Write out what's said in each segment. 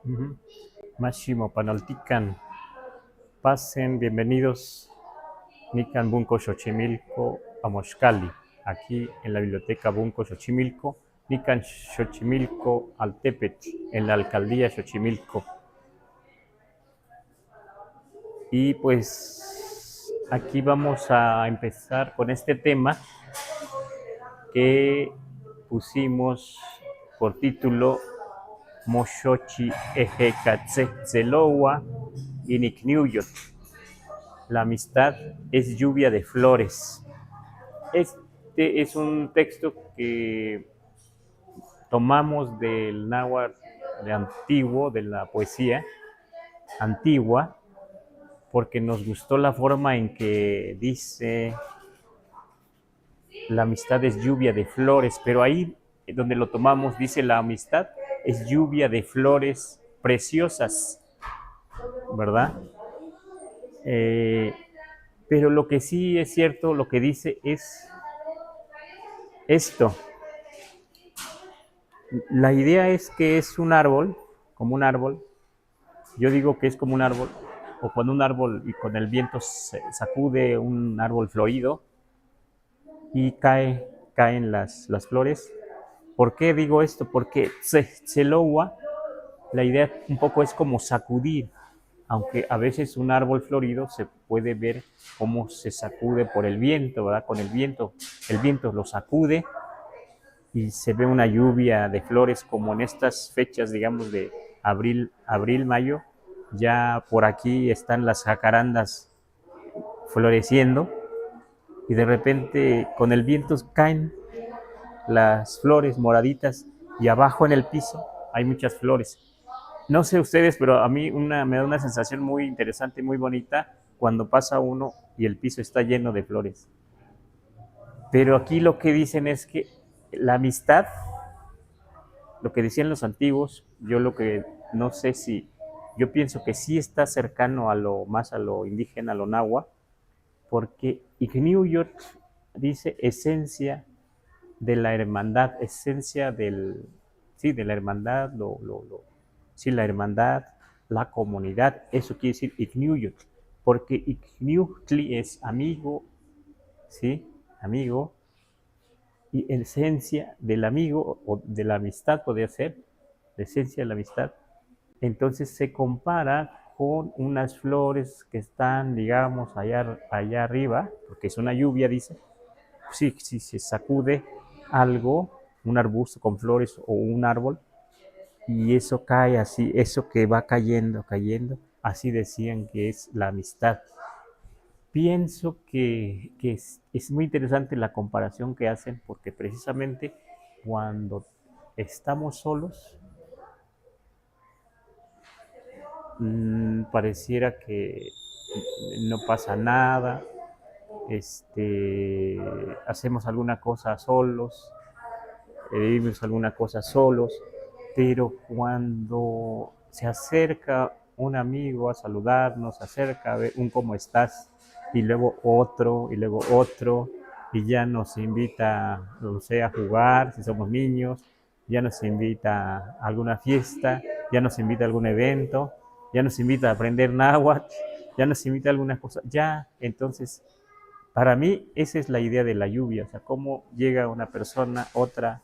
Ujú. Máximo panaltican, pasen, bienvenidos. Nican Bunko Xochimilco a Moxcali, aquí en la biblioteca Bunko Xochimilco, Nican Xochimilco al Tepetl, en la alcaldía Xochimilco. Y pues aquí vamos a empezar con este tema que pusimos por título Moxochiehecatzehtzelohua y icniuhyotl. La amistad es lluvia de flores. Este es un texto que tomamos del náhuatl de antiguo, de la poesía antigua, porque nos gustó la forma en que dice la amistad es lluvia de flores, pero ahí donde lo tomamos dice la amistad es lluvia de flores preciosas, ¿verdad? Pero lo que sí es cierto, lo que dice es esto. La idea es que es un árbol, como un árbol. Yo digo que es como un árbol, o cuando un árbol y con el viento se sacude un árbol florido y caen las flores. ¿Por qué digo esto? Porque tzehtzelohua, la idea un poco es como sacudir, aunque a veces un árbol florido se puede ver cómo se sacude por el viento, ¿verdad? Con el viento lo sacude y se ve una lluvia de flores como en estas fechas, digamos, de abril, mayo. Ya por aquí están las jacarandas floreciendo y de repente con el viento caen las flores moraditas y abajo en el piso hay muchas flores. No sé ustedes, pero a mí me da una sensación muy interesante, muy bonita cuando pasa uno y el piso está lleno de flores. Pero aquí lo que dicen es que la amistad, lo que decían los antiguos, yo lo que no sé si, yo pienso que sí está cercano a lo indígena, a lo náhuatl, porque icniuhyotl dice esencia de la hermandad, esencia sí, de la hermandad, sí, la hermandad, la comunidad, eso quiere decir icniuhyotl, porque icniuhyotl es amigo, sí, amigo, y esencia del amigo o de la amistad podría ser, la esencia de la amistad. Entonces se compara con unas flores que están, digamos, allá arriba, porque es una lluvia, dice. Sí, si se sacude algo, un arbusto con flores o un árbol, y eso cae así, eso que va cayendo, así decían que es la amistad. Pienso que es muy interesante la comparación que hacen, porque precisamente cuando estamos solos, pareciera que no pasa nada, hacemos alguna cosa solos, vivimos alguna cosa solos, pero cuando se acerca un amigo a saludarnos, se acerca a ver un cómo estás, y luego otro, y ya nos invita, no sé, a jugar, si somos niños, ya nos invita a alguna fiesta, ya nos invita a algún evento, ya nos invita a aprender náhuatl, ya nos invita a alguna cosa, ya, entonces para mí, esa es la idea de la lluvia, o sea, cómo llega una persona, otra,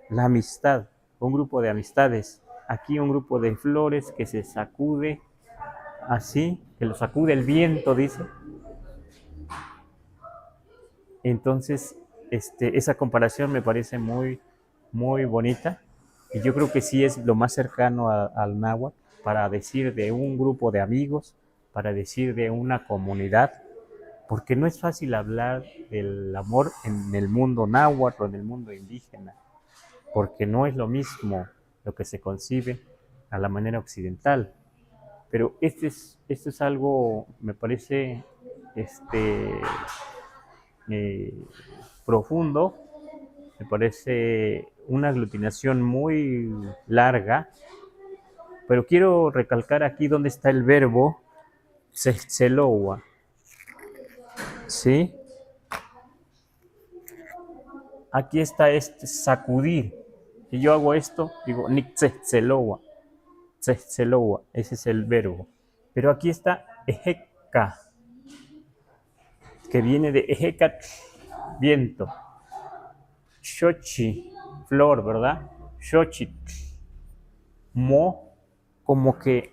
la amistad, un grupo de amistades. Aquí un grupo de flores que se sacude así, que lo sacude el viento, dice. Entonces, esa comparación me parece muy bonita y yo creo que sí es lo más cercano al náhuatl para decir de un grupo de amigos, para decir de una comunidad, porque no es fácil hablar del amor en el mundo náhuatl o en el mundo indígena, porque no es lo mismo lo que se concibe a la manera occidental. Pero esto es algo, me parece, este, eh, profundo, me parece una aglutinación muy larga, pero quiero recalcar aquí dónde está el verbo tzehtzelohua, ¿sí? Aquí está este sacudir. Si yo hago esto, digo nictzehtzelohua. ese es el verbo. Pero aquí está ejeca, que viene de ejecat, viento. Xochi, flor, ¿verdad? Xochitl, mo, como que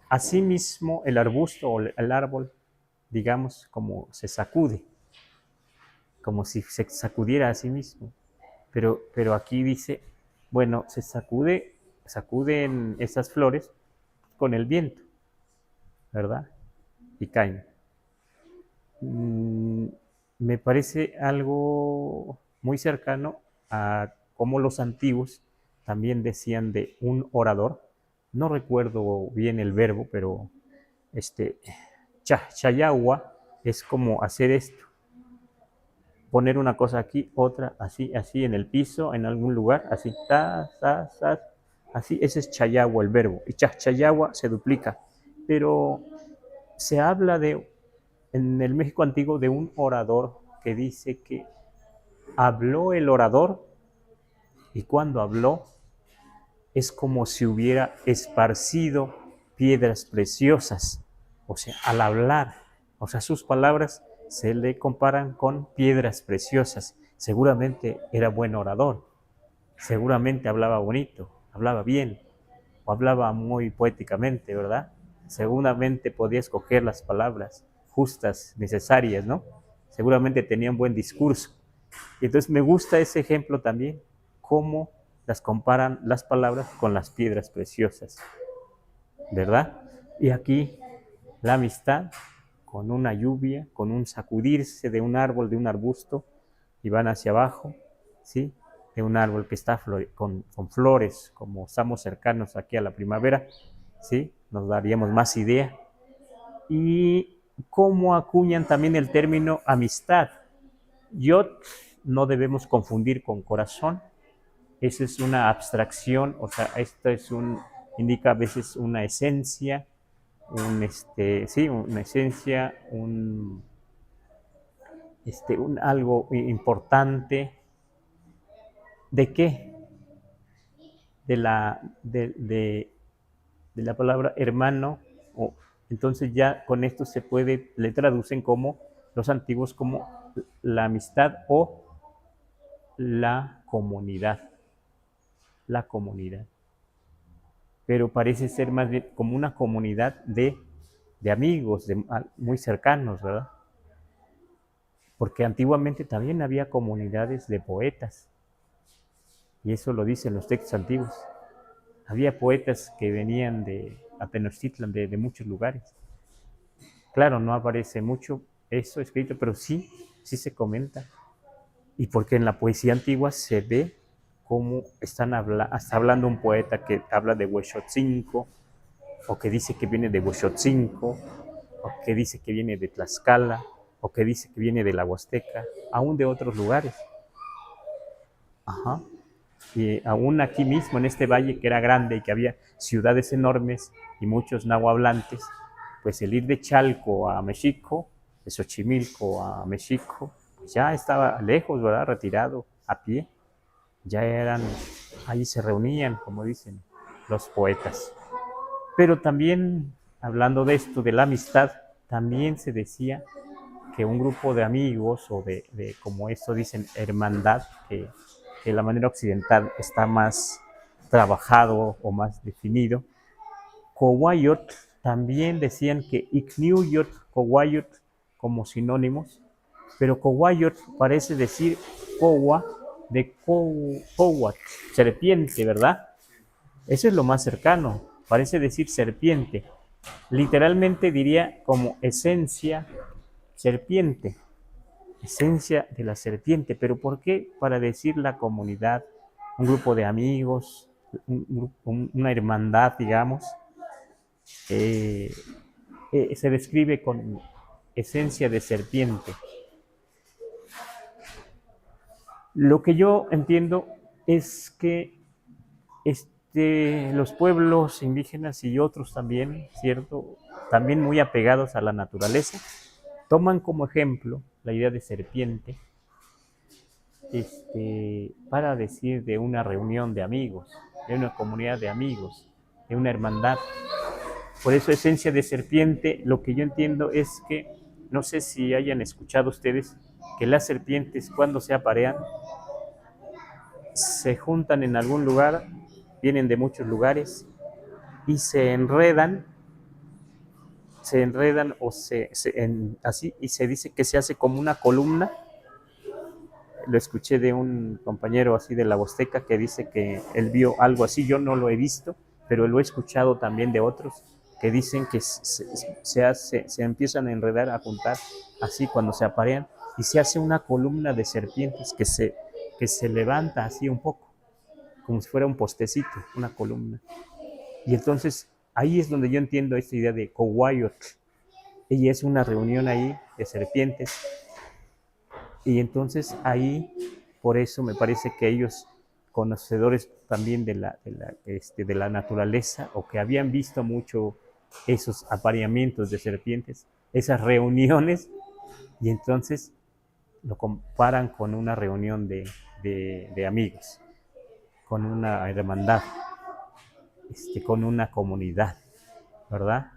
así mismo el arbusto o el árbol, digamos, como se sacude, como si se sacudiera a sí mismo. Pero aquí dice, bueno, sacuden esas flores con el viento, ¿verdad? Y caen. Me parece algo muy cercano a cómo los antiguos también decían de un orador. No recuerdo bien el verbo, pero chayagua es como hacer esto, poner una cosa aquí, otra así, así en el piso, en algún lugar, así, así, ese es chayagua el verbo, y chayagua se duplica, pero se habla en el México antiguo de un orador que dice que habló el orador y cuando habló es como si hubiera esparcido piedras preciosas, o sea, al hablar, o sea, sus palabras se le comparan con piedras preciosas. Seguramente era buen orador, seguramente hablaba bonito, hablaba bien, o hablaba muy poéticamente, ¿verdad? Seguramente podía escoger las palabras justas, necesarias, ¿no? Seguramente tenía un buen discurso. Y entonces me gusta ese ejemplo también, cómo las comparan las palabras con las piedras preciosas, ¿verdad? Y aquí la amistad con una lluvia, con un sacudirse de un árbol, de un arbusto, y van hacia abajo, ¿sí? De un árbol que está con flores, como estamos cercanos aquí a la primavera, ¿sí? Nos daríamos más idea. Y cómo acuñan también el término amistad. Yot no debemos confundir con corazón, esa es una abstracción, o sea, esto indica a veces una esencia, sí, una esencia, un algo importante. ¿De qué? De la palabra hermano, entonces ya con esto le traducen como los antiguos como la amistad o la comunidad. La comunidad. Pero parece ser más bien como una comunidad de amigos, muy cercanos, ¿verdad? Porque antiguamente también había comunidades de poetas, y eso lo dicen los textos antiguos. Había poetas que venían de Tenochtitlan, de muchos lugares. Claro, no aparece mucho eso escrito, pero sí se comenta. Y porque en la poesía antigua se ve cómo está hablando un poeta que habla de Huexotzinco, o que dice que viene de Huexotzinco, o que dice que viene de Tlaxcala, o que dice que viene de la Huasteca, aún de otros lugares. Ajá. Y aún aquí mismo, en este valle que era grande y que había ciudades enormes y muchos nahuablantes, pues el ir de Chalco a México, de Xochimilco a México, pues ya estaba lejos, ¿verdad? Retirado, a pie. Ahí se reunían, como dicen los poetas. Pero también, hablando de esto, de la amistad, también se decía que un grupo de amigos, o como esto dicen, hermandad, que la manera occidental está más trabajado o más definido. Cowayot, también decían que icniuhyotl, cowayot como sinónimos, pero cowayot parece decir cowa de cowat, serpiente, ¿verdad? Eso es lo más cercano, parece decir serpiente. Literalmente diría como esencia serpiente, esencia de la serpiente. ¿Pero por qué? Para decir la comunidad, un grupo de amigos, una hermandad, digamos, se describe con esencia de serpiente. Lo que yo entiendo es que los pueblos indígenas y otros también, ¿cierto? También muy apegados a la naturaleza, toman como ejemplo la idea de serpiente, para decir de una reunión de amigos, de una comunidad de amigos. de una hermandad. Por eso esencia de serpiente, lo que yo entiendo es que, no sé si hayan escuchado ustedes, que las serpientes cuando se aparean, se juntan en algún lugar, vienen de muchos lugares y se enredan o así, y se dice que se hace como una columna. Lo escuché de un compañero así de la Huasteca que dice que él vio algo así, yo no lo he visto, pero lo he escuchado también de otros que dicen que se empiezan a enredar, a juntar así cuando se aparean y se hace una columna de serpientes que se levanta así un poco, como si fuera un postecito, una columna. Y entonces ahí es donde yo entiendo esta idea de lluvia. Y es una reunión ahí de serpientes. Y entonces ahí, por eso me parece que ellos, conocedores también de la naturaleza, o que habían visto mucho esos apareamientos de serpientes, esas reuniones, y entonces lo comparan con una reunión de amigos, con una hermandad, con una comunidad, ¿verdad?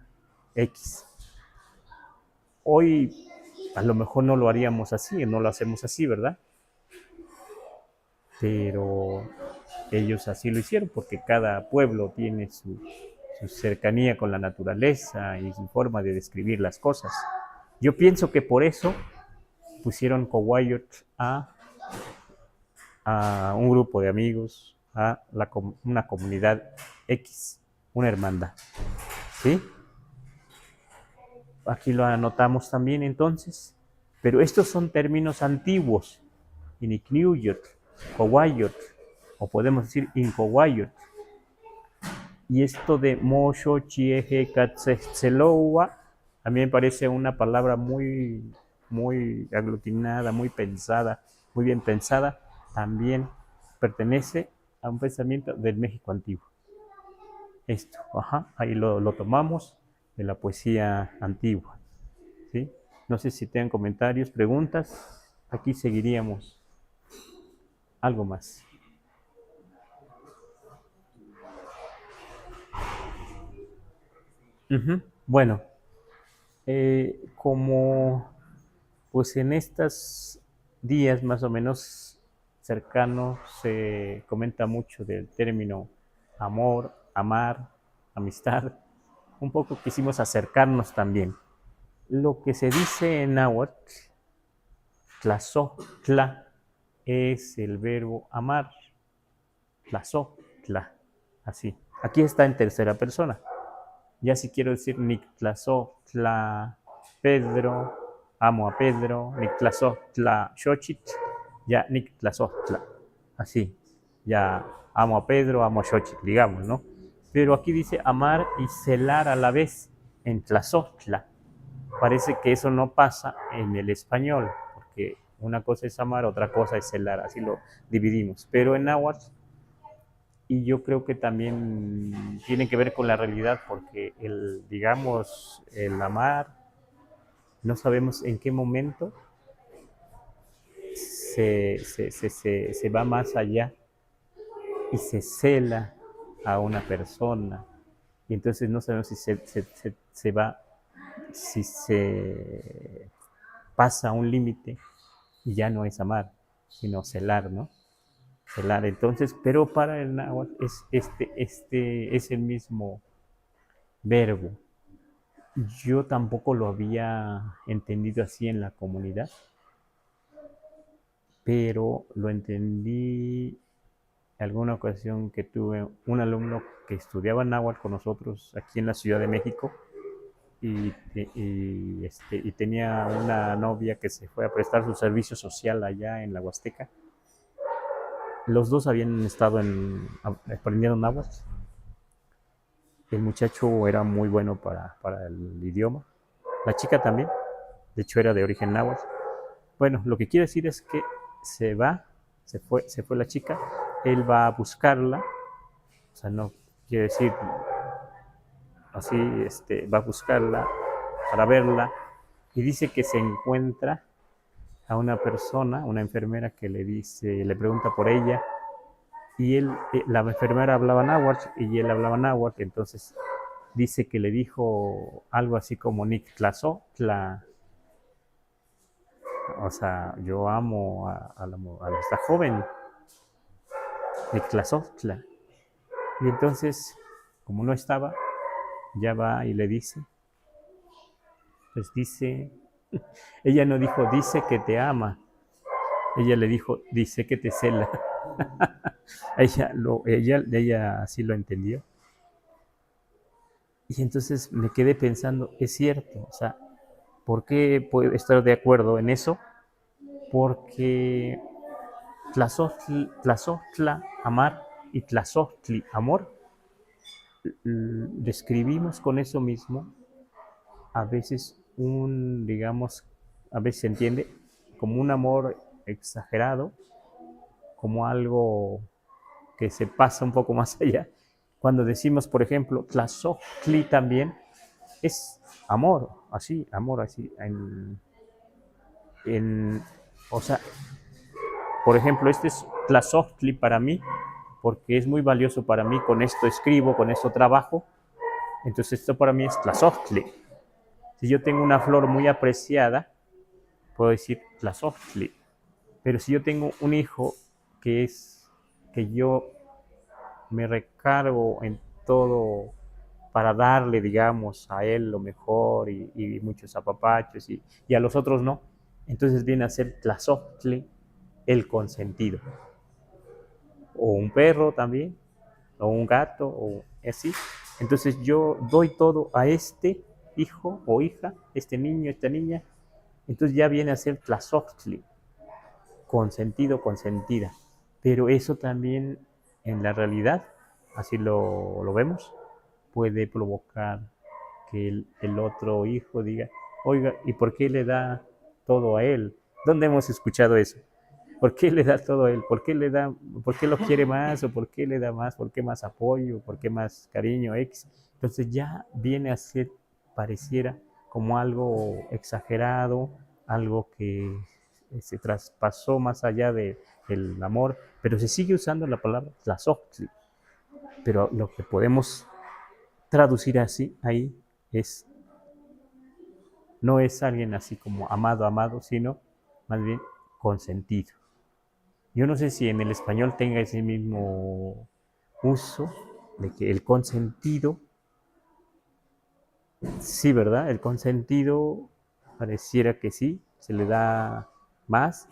X. Hoy a lo mejor no lo haríamos así, no lo hacemos así, ¿verdad? Pero ellos así lo hicieron porque cada pueblo tiene su cercanía con la naturaleza y su forma de describir las cosas. Yo pienso que por eso pusieron lluvia a un grupo de amigos, a una comunidad X, una hermandad. ¿Sí? Aquí lo anotamos también entonces. Pero estos son términos antiguos. Icniuhyotl, lluvia, o podemos decir lluvia. Y esto de Moxochiehecatzehtzelohua a mí me parece una palabra muy, muy aglutinada, muy pensada, muy bien pensada. También pertenece a un pensamiento del México antiguo. Esto, ahí lo tomamos de la poesía antigua. ¿Sí? No sé si tengan comentarios, preguntas. Aquí seguiríamos. Algo más. Bueno, como pues en estos días más o menos cercanos se comenta mucho del término amor, amar, amistad. Un poco quisimos acercarnos también. Lo que se dice en Náhuatl, tla, es el verbo amar. Tla, así. Aquí está en tercera persona. Ya si quiero decir tla Pedro, amo a Pedro, tla Xochitl, ya tla. Así, ya amo a Pedro, amo a Xochitl, digamos, ¿no? Pero aquí dice amar y celar a la vez en tlazotla. Parece que eso no pasa en el español, porque una cosa es amar, otra cosa es celar, así lo dividimos. Pero en náhuatl, y yo creo que también tiene que ver con la realidad, porque digamos, el amar, no sabemos en qué momento se va más allá y se cela a una persona. Y entonces no sabemos si se va, si se pasa un límite y ya no es amar, sino celar, ¿no? Celar. Entonces, pero para el náhuatl es el mismo verbo. Yo tampoco lo había entendido así en la comunidad, pero lo entendí en alguna ocasión que tuve un alumno que estudiaba náhuatl con nosotros aquí en la Ciudad de México y tenía una novia que se fue a prestar su servicio social allá en la Huasteca. Los dos habían estado aprendiendo náhuatl. El muchacho era muy bueno para el idioma. La chica también, de hecho era de origen náhuatl. Bueno, lo que quiero decir es que se fue la chica, él va a buscarla, o sea, no quiere decir así, va a buscarla para verla, y dice que se encuentra a una persona, una enfermera que le pregunta por ella, y él, la enfermera hablaba náhuatl y él hablaba náhuatl, entonces dice que le dijo algo así como nictlazohtla, o sea, yo amo a esta joven, nictlazohtla. Y entonces, como no estaba, ya va y le dice, pues dice, ella no dijo, dice que te ama, ella le dijo, dice que te cela. ella así lo entendió. Y entonces me quedé pensando, es cierto, o sea, ¿por qué puedo estar de acuerdo en eso? Porque tlazohtla, amar, y tlazohtli, amor, describimos con eso mismo a veces digamos, a veces se entiende como un amor exagerado, como algo que se pasa un poco más allá. Cuando decimos, por ejemplo, tlazohtli también es amor así, o sea, por ejemplo, este es tlazohtli para mí, porque es muy valioso para mí, con esto escribo, con esto trabajo, entonces esto para mí es tlazohtli. Si yo tengo una flor muy apreciada, puedo decir tlazohtli, pero si yo tengo un hijo que yo me recargo en todo para darle, digamos, a él lo mejor y muchos apapachos y a los otros no, entonces viene a ser tlazohtli, el consentido. O un perro también, o un gato, o así. Entonces yo doy todo a este hijo o hija, este niño, esta niña, entonces ya viene a ser tlazohtli, consentido, consentida. Pero eso también en la realidad, así lo vemos, puede provocar que el otro hijo diga, oiga, ¿y por qué le da todo a él? ¿Dónde hemos escuchado eso? ¿Por qué le da todo a él? ¿Por qué lo quiere más? ¿O por qué le da más? ¿Por qué más apoyo? ¿Por qué más cariño? Entonces ya viene a ser, pareciera, como algo exagerado, algo que se traspasó más allá del amor, pero se sigue usando la palabra tlazohtli. Pero lo que podemos traducir así ahí es, no es alguien así como amado, amado, sino más bien consentido. Yo no sé si en el español tenga ese mismo uso de que el consentido, sí, ¿verdad? El consentido pareciera que sí, se le da más,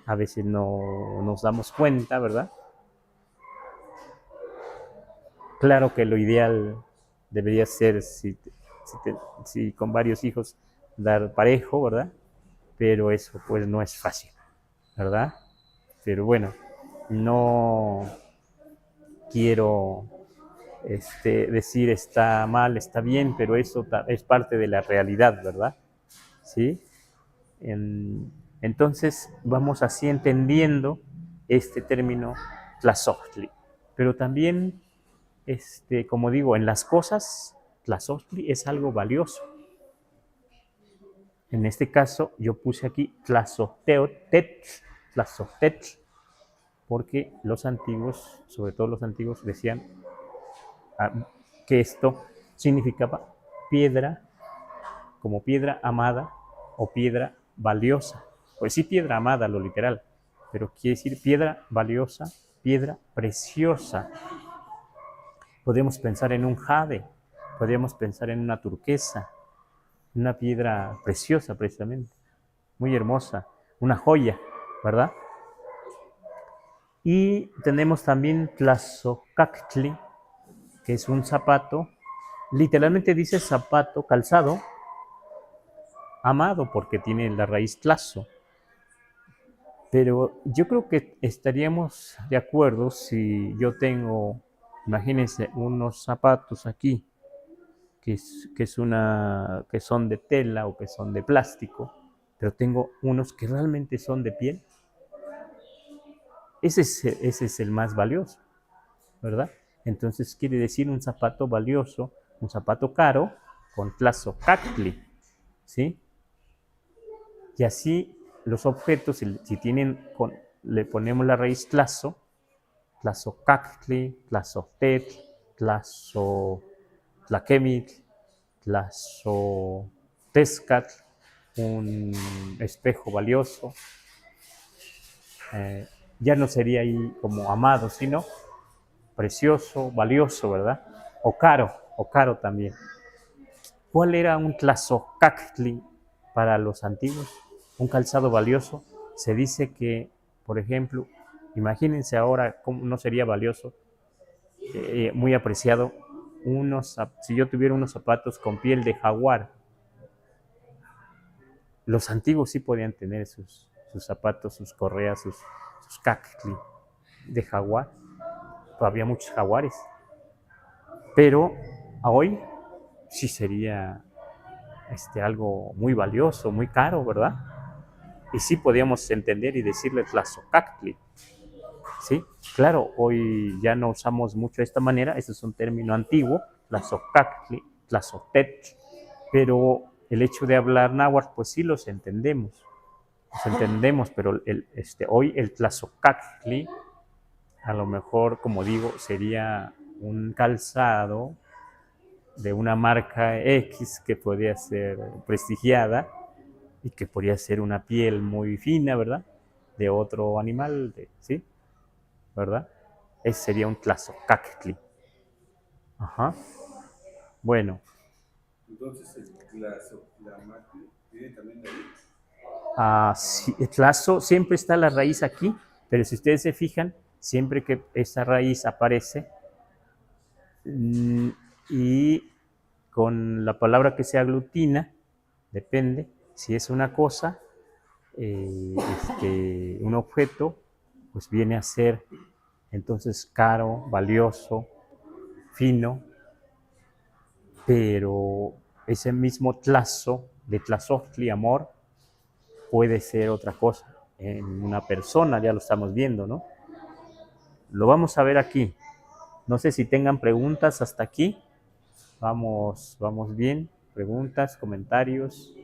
a veces no nos damos cuenta, ¿verdad? Claro que lo ideal debería ser, si con varios hijos, dar parejo, ¿verdad? Pero eso pues no es fácil, ¿verdad? Pero bueno, no quiero decir está mal, está bien, pero eso es parte de la realidad, ¿verdad? ¿Sí? Entonces vamos así entendiendo este término tlazohtli. Pero también, como digo, en las cosas, tlazohtli es algo valioso. En este caso, yo puse aquí tlazohtetl, porque los antiguos, sobre todo los antiguos, decían que esto significaba piedra, como piedra amada o piedra valiosa. Pues sí, piedra amada, lo literal, pero quiere decir piedra valiosa, piedra preciosa. Podemos pensar en un jade, podríamos pensar en una turquesa, una piedra preciosa precisamente, muy hermosa, una joya, ¿verdad? Y tenemos también tlazocactli, que es un zapato, literalmente dice zapato, calzado, amado, porque tiene la raíz tlazo. Pero yo creo que estaríamos de acuerdo si yo tengo, imagínense, unos zapatos aquí, que son de tela o que son de plástico, pero tengo unos que realmente son de piel. Ese es el más valioso, ¿verdad? Entonces quiere decir un zapato valioso, un zapato caro, con tlazocactli, ¿sí? Y así los objetos, si le ponemos la raíz tlazo, tlazocactli, tlazoctetl, tlaquemitl, tlazotezcatl, un espejo valioso. Ya no sería ahí como amado, sino precioso, valioso, ¿verdad? O caro también. ¿Cuál era un tlazocactli para los antiguos? Un calzado valioso. Se dice que, por ejemplo, imagínense ahora cómo no sería valioso, muy apreciado, si yo tuviera unos zapatos con piel de jaguar. Los antiguos sí podían tener sus zapatos, sus correas, sus cactli de jaguar. Había muchos jaguares. Pero hoy sí sería algo muy valioso, muy caro, ¿verdad? Y sí podíamos entender y decirle tlazocactli. ¿Sí? Claro, hoy ya no usamos mucho de esta manera, ese es un término antiguo, tlazocactli, tlazotetl, pero el hecho de hablar náhuatl, pues sí los entendemos, pero hoy el tlazocactli, a lo mejor, como digo, sería un calzado de una marca X que podría ser prestigiada y que podría ser una piel muy fina, ¿verdad? De otro animal, ¿sí? ¿Verdad? Ese sería un tlazocactli. Ajá. Bueno. Entonces el tlazoclamatli viene también de ahí. Sí, el tlazo, siempre está la raíz aquí, pero si ustedes se fijan, siempre que esa raíz aparece y con la palabra que se aglutina, depende, si es una cosa, un objeto, pues viene a ser entonces caro, valioso, fino, pero ese mismo tlazo de tlazoctli, amor, puede ser otra cosa. En una persona, ya lo estamos viendo, ¿no? Lo vamos a ver aquí. No sé si tengan preguntas hasta aquí. Vamos bien. Preguntas, comentarios,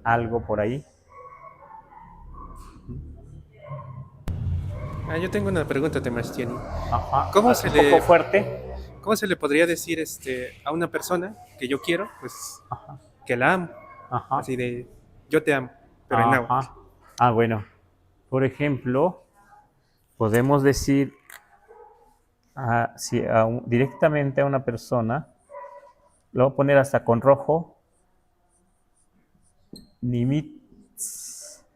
algo por ahí. Yo tengo una pregunta, Temastiani. Ajá, ¿Cómo un poco fuerte. cómo se le podría decir a una persona que yo quiero, pues, Ajá, que la amo? ajá, Así de, yo te amo, pero en náhuatl. ajá. Bueno. Por ejemplo, podemos decir directamente a una persona, lo voy a poner hasta con rojo, nimitz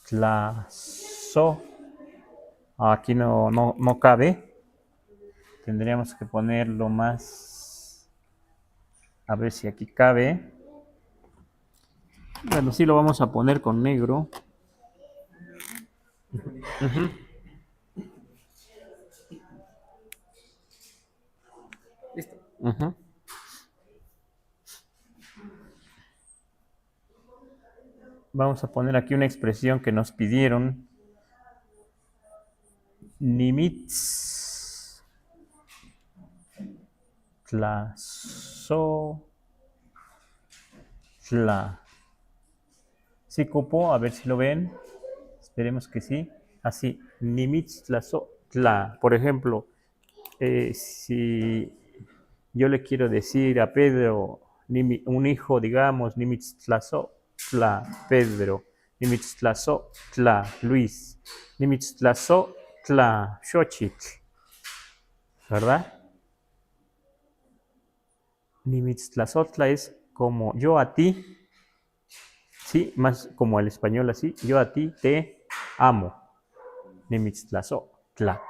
tlazo. Aquí no cabe. Tendríamos que ponerlo más. A ver si aquí cabe. Bueno, sí lo vamos a poner con negro. Uh-huh. Listo. Uh-huh. Vamos a poner aquí una expresión que nos pidieron. Nimitz tlazo tla. ¿Sí cupo? A ver si lo ven. Esperemos que sí. Así, nimitz tlazo tla. Por ejemplo, si yo le quiero decir a Pedro, un hijo, digamos, nimitz tlazo tla Pedro, nimitz tlazo tla Luis, nimitz tlazo tla Xochitl, ¿verdad? Nimitztlazotla es como yo a ti, sí, más como el español así, yo a ti te amo. Nimitztlazotla.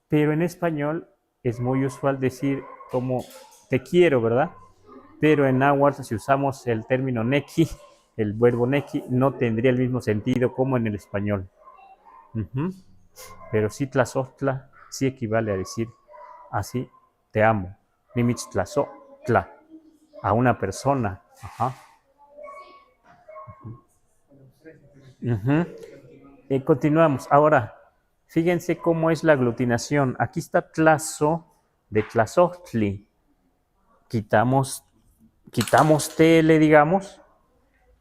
Pero en español es muy usual decir como te quiero, ¿verdad? Pero en náhuatl, si usamos el término neki, el verbo neki, no tendría el mismo sentido como en el español. Uh-huh. Pero sí, tlazotla sí equivale a decir así, te amo. Nimitztlazotla. A una persona. Ajá. Uh-huh. Continuamos. Ahora, fíjense cómo es la aglutinación. Aquí está tlazo de tlazoctli. Quitamos tl, digamos.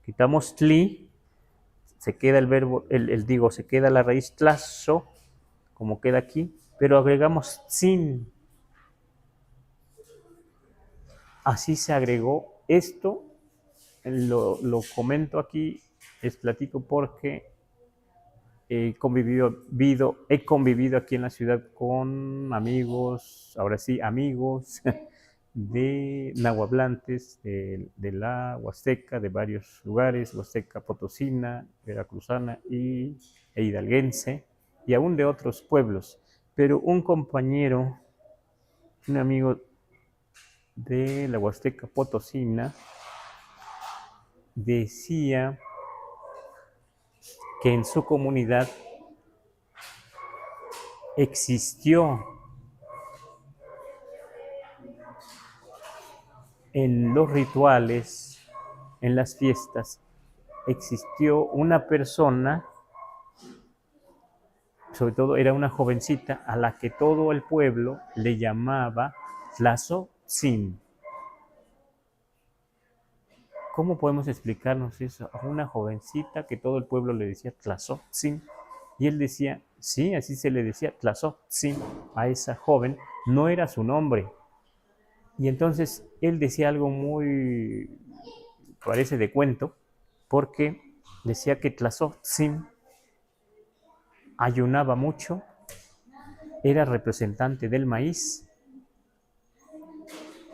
Quitamos tli. Se queda el verbo, se queda la raíz tlazo como queda aquí, pero agregamos sin. Así se agregó esto. Lo comento aquí, les platico porque he convivido aquí en la ciudad con amigos, ahora sí, amigos de nahuatlantes de la Huasteca, de varios lugares, Huasteca potosina, veracruzana e hidalguense, y aún de otros pueblos. Pero un compañero, un amigo de la Huasteca potosina, decía que en su comunidad existió en los rituales, en las fiestas, existió una persona, sobre todo era una jovencita, a la que todo el pueblo le llamaba Tlazotzin. ¿Cómo podemos explicarnos eso? A una jovencita que todo el pueblo le decía Tlazotzin. Y él decía, sí, así se le decía Tlazotzin a esa joven, no era su nombre. Y entonces él decía algo muy, parece de cuento, porque decía que Tlazotzin ayunaba mucho, era representante del maíz,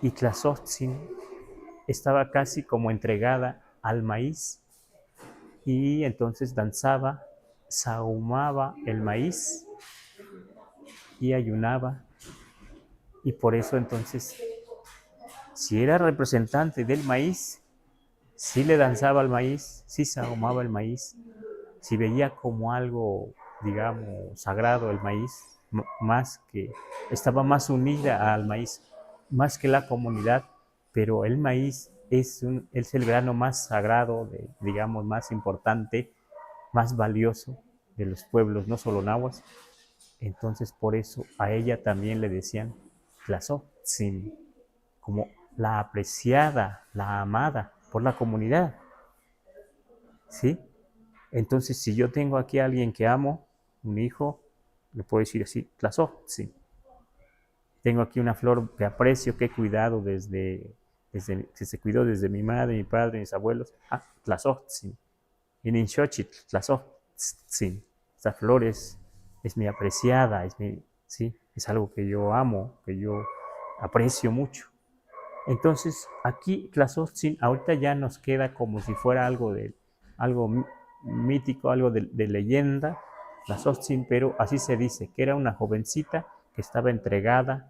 y Tlazotzin estaba casi como entregada al maíz, y entonces danzaba, sahumaba el maíz y ayunaba, y por eso entonces, si era representante del maíz, sí le danzaba al maíz, sí sahumaba el maíz, si veía como algo, digamos, sagrado el maíz, más que, estaba más unida al maíz, más que la comunidad, pero el maíz es el grano más sagrado, digamos, más importante, más valioso de los pueblos, no solo nahuas. Entonces, por eso a ella también le decían Tlazotzin, como la apreciada, la amada por la comunidad. ¿Sí? Entonces, si yo tengo aquí a alguien que amo, un hijo, le puedo decir así, Tlazotzin. Tengo aquí una flor que aprecio, que he cuidado que se cuidó desde mi madre, mi padre, mis abuelos. Tlazotzin. Icniuhyotl, Tlazotzin. Esta flor es mi apreciada, ¿sí? Es algo que yo amo, que yo aprecio mucho. Entonces, aquí Tlazotzin ahorita ya nos queda como si fuera algo mítico, algo de leyenda, Tlazotzin, pero así se dice, que era una jovencita que estaba entregada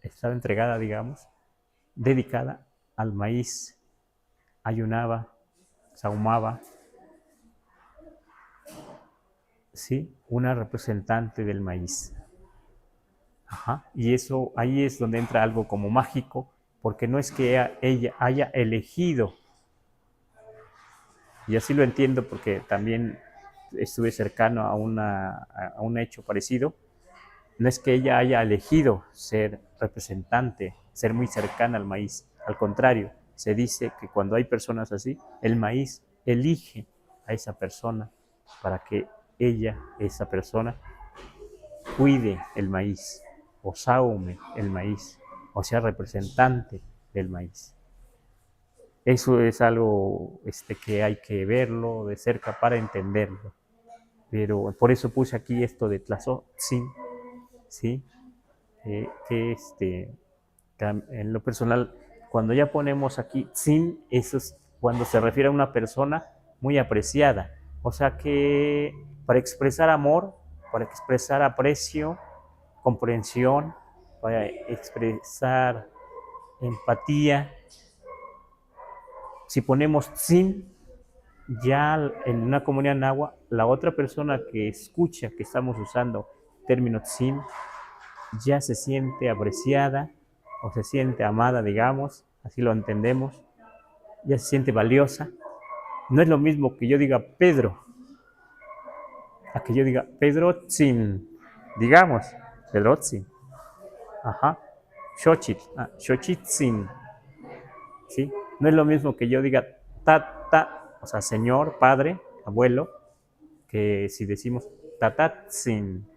estaba entregada, digamos, dedicada al maíz, ayunaba, sahumaba, ¿sí? Una representante del maíz. Ajá. Y eso, ahí es donde entra algo como mágico, porque no es que ella haya elegido, y así lo entiendo porque también estuve cercano a un hecho parecido, no es que ella haya elegido ser representante, ser muy cercana al maíz, al contrario, se dice que cuando hay personas así, el maíz elige a esa persona para que esa persona, cuide el maíz, o sahume el maíz, o sea representante del maíz. Eso es algo que hay que verlo de cerca para entenderlo. Pero por eso puse aquí esto de Tlazotzin, ¿sí? Que en lo personal, cuando ya ponemos aquí Tzin, eso es cuando se refiere a una persona muy apreciada. O sea que para expresar amor, para expresar aprecio, comprensión, para expresar empatía, si ponemos Tzin, ya en una comunidad náhuatl, la otra persona que escucha que estamos usando el término Tzin, ya se siente apreciada o se siente amada, digamos, así lo entendemos, ya se siente valiosa. No es lo mismo que yo diga Pedro, a que yo diga Pedrotzin, digamos, Pedrotzin. Ajá. Xochitzin, ¿sí? No es lo mismo que yo diga tata, o sea, señor, padre, abuelo, que si decimos tatatzin,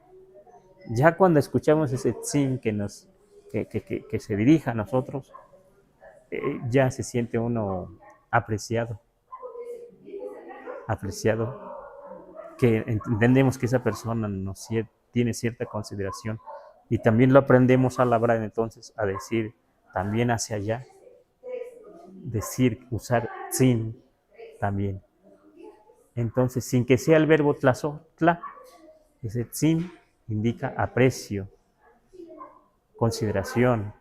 ya cuando escuchamos ese tzin que se dirija a nosotros, ya se siente uno apreciado, que entendemos que esa persona tiene cierta consideración y también lo aprendemos a labrar entonces a decir también hacia allá, usar tzin también. Entonces, sin que sea el verbo tlazotla, ese tzin indica aprecio, consideración,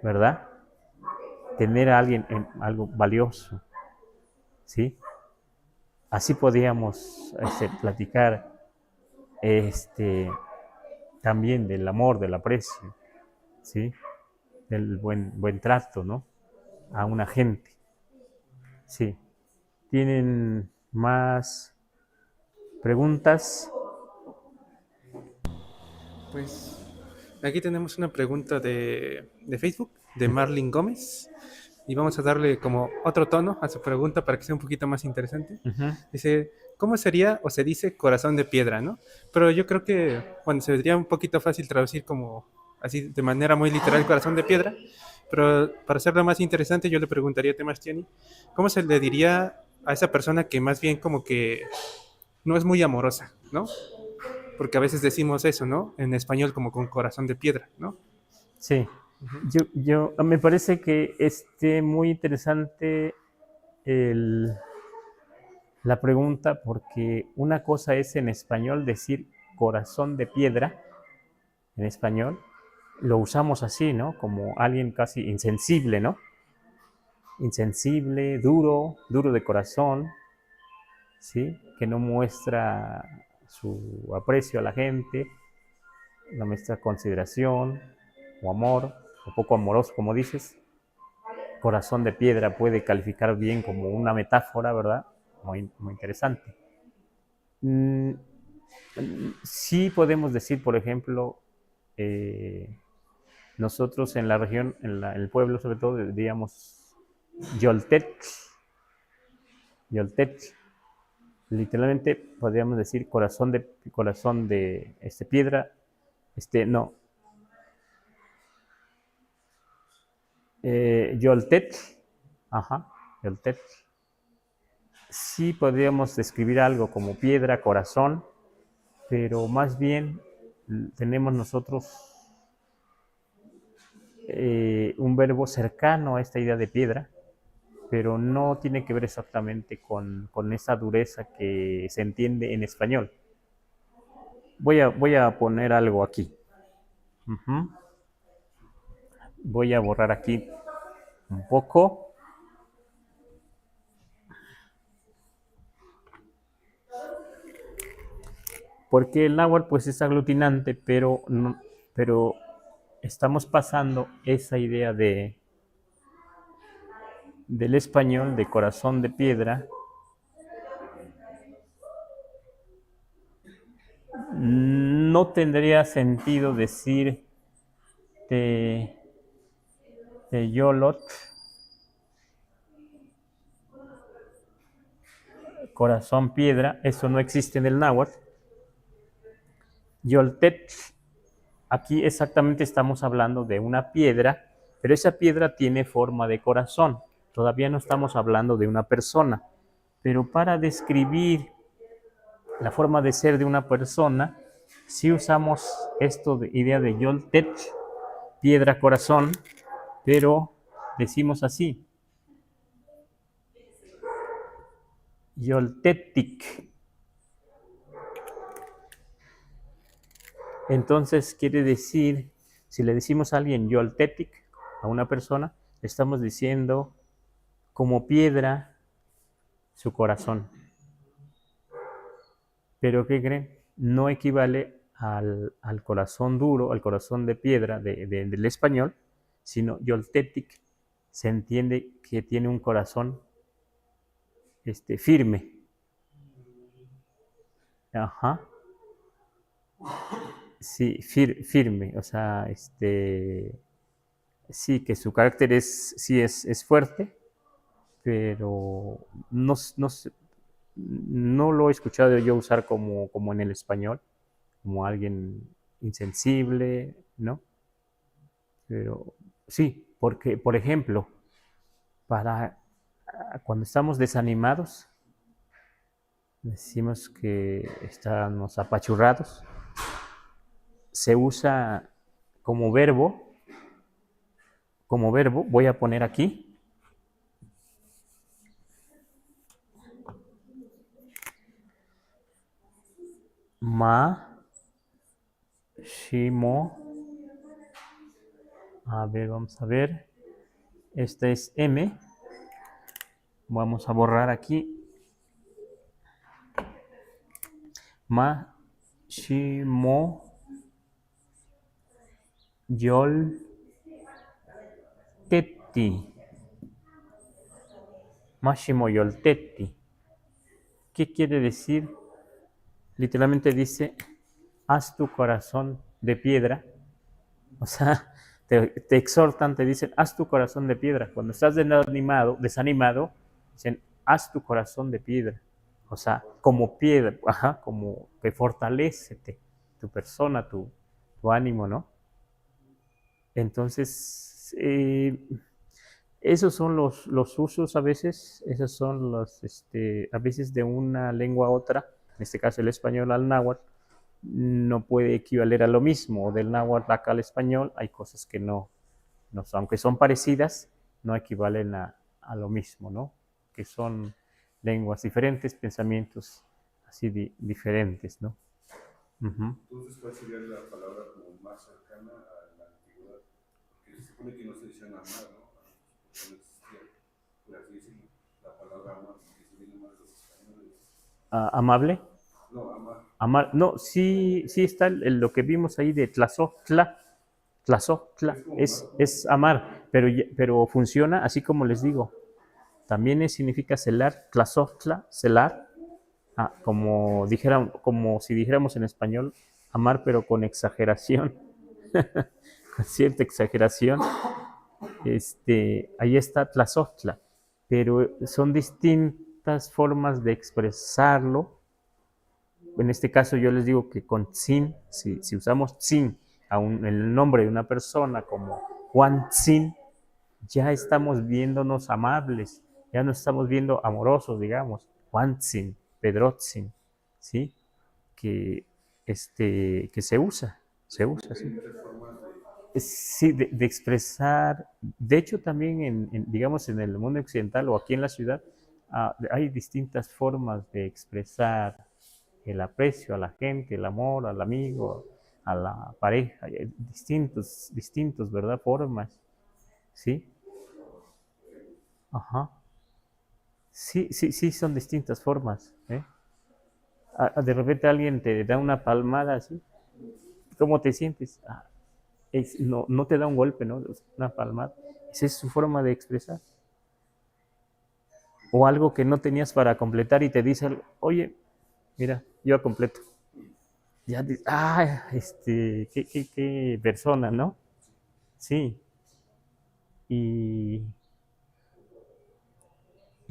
¿verdad? Tener a alguien en algo valioso, ¿sí? Así podíamos platicar también del amor, del aprecio, ¿sí? Del buen trato, ¿no? A una gente, sí. ¿Tienen más preguntas? Pues aquí tenemos una pregunta de Facebook, de Marlene Gómez, y vamos a darle como otro tono a su pregunta para que sea un poquito más interesante. Uh-huh. Dice, ¿cómo sería o se dice corazón de piedra, no? Pero yo creo que, bueno, sería un poquito fácil traducir como así de manera muy literal corazón de piedra, pero para hacerlo más interesante yo le preguntaría a Temastiani, ¿cómo se le diría a esa persona que más bien como que no es muy amorosa, ¿no? Porque a veces decimos eso, ¿no? En español como con corazón de piedra, ¿no? Sí. Me parece que muy interesante la pregunta, porque una cosa es en español decir corazón de piedra, en español, lo usamos así, ¿no? Como alguien casi insensible, ¿no? Insensible, duro de corazón, ¿sí? Que no muestra su aprecio a la gente, no muestra consideración o amor, o poco amoroso, como dices. Corazón de piedra puede calificar bien como una metáfora, ¿verdad? Muy interesante. Sí podemos decir, por ejemplo, nosotros en la región, en el pueblo sobre todo, diríamos yoltetl. Literalmente podríamos decir corazón de piedra, no. Yoltetl, ajá, yoltetl. Sí podríamos describir algo como piedra, corazón, pero más bien tenemos nosotros un verbo cercano a esta idea de piedra, pero no tiene que ver exactamente con esa dureza que se entiende en español. Voy a poner algo aquí. Uh-huh. Voy a borrar aquí un poco. Porque el náhuatl pues es aglutinante, pero estamos pasando esa idea del español de corazón de piedra. No tendría sentido decir lluvia, corazón piedra, eso no existe en el náhuatl. Yoltetl, aquí exactamente estamos hablando de una piedra, pero esa piedra tiene forma de corazón. Todavía no estamos hablando de una persona, pero para describir la forma de ser de una persona, si usamos esto de idea de yoltetl, piedra corazón, pero decimos así, yoltetic. Entonces quiere decir, si le decimos a alguien yoltetic, a una persona, estamos diciendo como piedra su corazón. Pero ¿qué creen? No equivale al corazón duro, al corazón de piedra del español, sino yoltetic se entiende que tiene un corazón firme. Ajá. Sí, firme, o sea, sí, que su carácter sí es fuerte, pero no, no lo he escuchado yo usar como en el español, como alguien insensible, ¿no? Pero sí, porque, por ejemplo, para cuando estamos desanimados, decimos que estamos apachurrados, se usa como verbo, voy a poner aquí, shimo, a ver, vamos a ver, esta es M, vamos a borrar aquí, shimo, yol, teti, Máximo Yoltetti. ¿Qué quiere decir? Literalmente dice, haz tu corazón de piedra. O sea, te exhortan, te dicen, haz tu corazón de piedra. Cuando estás desanimado, dicen, haz tu corazón de piedra. O sea, como piedra, como que fortalécete tu persona, tu ánimo, ¿no? Entonces, esos son los usos a veces, esos son a veces de una lengua a otra, en este caso el español al náhuatl, no puede equivaler a lo mismo, del náhuatl acá al español hay cosas que aunque son parecidas, no equivalen a lo mismo, ¿no? Que son lenguas diferentes, pensamientos así diferentes, ¿no? Entonces, ¿cuál sería la palabra como más cercana a la antigüedad? Porque se supone que no se decían amar, ¿no? No existía, por así decirlo, la palabra amar, porque se viene más de los españoles. ¿Amable? No, amar. Amar, no, sí está lo que vimos ahí de tlazotla. Tlazotla es amar, pero funciona así como les digo. También significa celar, tlazotla, celar, como si dijéramos en español, amar, pero con exageración, con cierta exageración. Ahí está tlazotla, pero son distintas formas de expresarlo. En este caso yo les digo que con Tzin, si usamos Tzin el nombre de una persona como Juan Tzin, ya estamos viéndonos amables, ya no estamos viendo amorosos, digamos, Juan Tzin, Pedro Tzin, ¿sí? Que, que se usa, ¿sí? Sí, de expresar, de hecho también digamos en el mundo occidental o aquí en la ciudad, hay distintas formas de expresar el aprecio a la gente, el amor al amigo, a la pareja, distintos, ¿verdad? Formas, ¿sí? Ajá. Sí, son distintas formas, ¿eh? De repente alguien te da una palmada así, ¿cómo te sientes? No te da un golpe, ¿no? Una palmada. Esa es su forma de expresar. O algo que no tenías para completar y te dice, oye, mira, yo completo. Ya dices, qué persona, ¿no? Sí. Y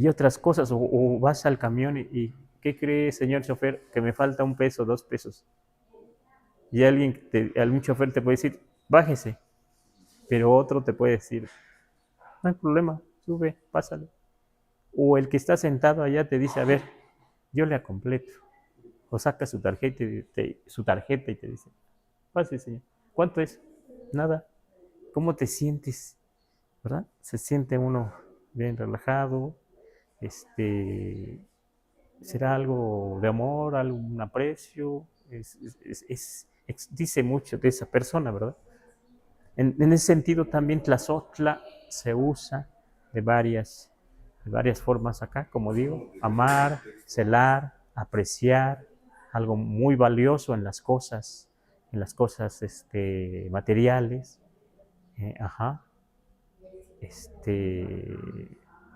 otras cosas, o vas al camión y ¿qué cree, señor chofer? Que me falta un peso, 2 pesos. Y algún chofer te puede decir, bájese, pero otro te puede decir, no hay problema, sube, pásale. O el que está sentado allá te dice, a ver, yo le completo. O saca su tarjeta y te dice, pase, señor. ¿Cuánto es? Nada. ¿Cómo te sientes? ¿Verdad? Se siente uno bien relajado. Será algo de amor, algún aprecio. Dice mucho de esa persona, ¿verdad? En ese sentido también tlazotla se usa de varias formas acá, como digo, amar, celar, apreciar, algo muy valioso en las cosas materiales, ajá,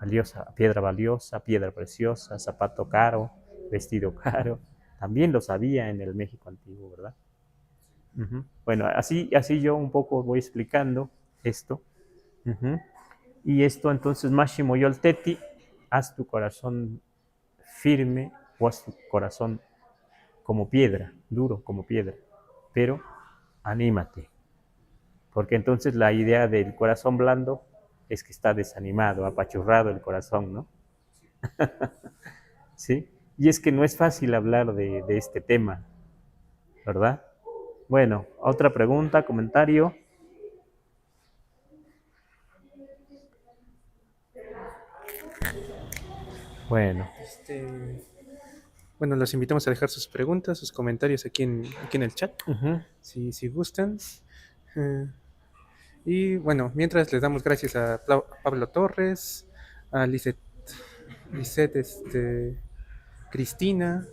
valiosa, piedra preciosa, zapato caro, vestido caro, también lo sabía en el México antiguo, ¿verdad? Bueno, así yo un poco voy explicando esto. Y esto entonces, Máximo Yoltetti, haz tu corazón firme o haz tu corazón como piedra, duro como piedra, pero anímate, porque entonces la idea del corazón blando es que está desanimado, apachurrado el corazón, ¿no? ¿Sí? Y es que no es fácil hablar de este tema, ¿verdad? Bueno, otra pregunta, comentario. Bueno. Bueno, los invitamos a dejar sus preguntas, sus comentarios aquí en el chat, si gustan. Y bueno, mientras les damos gracias a Pablo Torres, a Lisette, Cristina,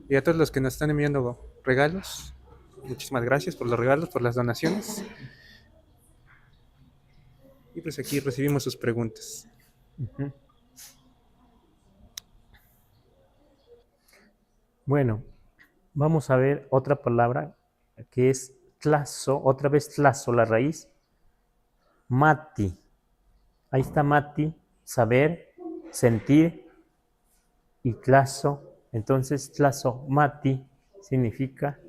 y a todos los que nos están enviando regalos. Muchísimas gracias por los regalos, por las donaciones. Y pues aquí recibimos sus preguntas. Bueno, vamos a ver otra palabra que es tlazo, otra vez tlazo, la raíz, mati. Ahí está mati, saber, sentir, y tlazo. Entonces, tlazo mati significa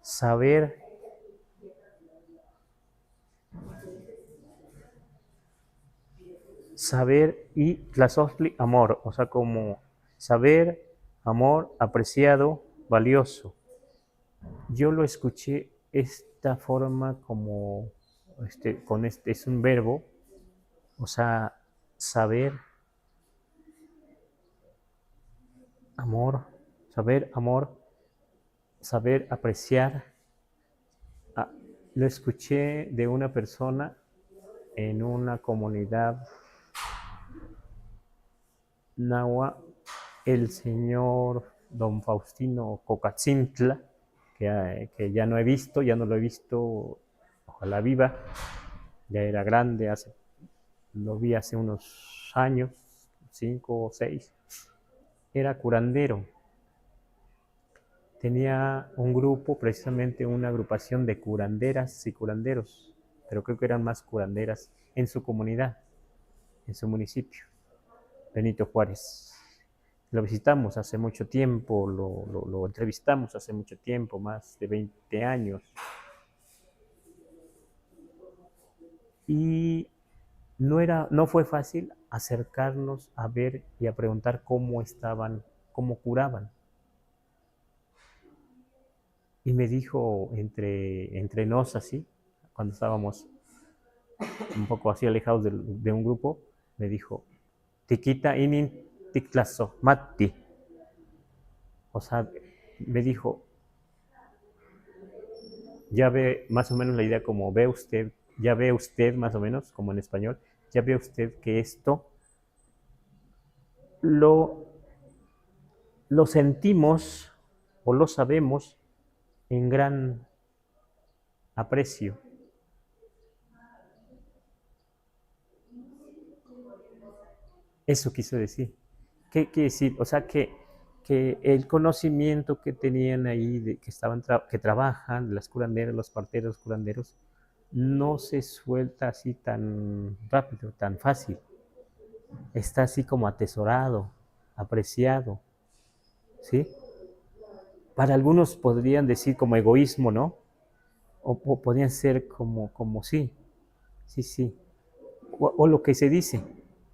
saber, y tlazostli, amor, o sea, como saber, amor, apreciado, valioso. Yo lo escuché esta forma como, es un verbo, o sea, saber, amor, saber apreciar. Lo escuché de una persona en una comunidad náhuatl, el señor don Faustino Cocatzintla, que ya no lo he visto, ojalá viva, ya era grande, lo vi hace unos años, 5 o 6, era curandero. Tenía un grupo, precisamente una agrupación de curanderas y curanderos, pero creo que eran más curanderas en su comunidad, en su municipio, Benito Juárez. Lo visitamos hace mucho tiempo, lo entrevistamos hace mucho tiempo, más de 20 años. Y no fue fácil acercarnos a ver y a preguntar cómo estaban, cómo curaban. Y me dijo entre nos así, cuando estábamos un poco así alejados de un grupo, me dijo, Tiquita inin ticlazo mati. O sea, me dijo, ya ve más o menos la idea como ya ve usted más o menos, como en español, ya ve usted que esto lo sentimos o lo sabemos en gran aprecio. Eso quiso decir. ¿Qué quiere decir? O sea, que el conocimiento que tenían ahí, que trabajan, las curanderas, los parteros, curanderos, no se suelta así tan rápido, tan fácil. Está así como atesorado, apreciado, ¿sí? Para algunos podrían decir como egoísmo, ¿no? O podrían ser como sí, sí. O lo que se dice,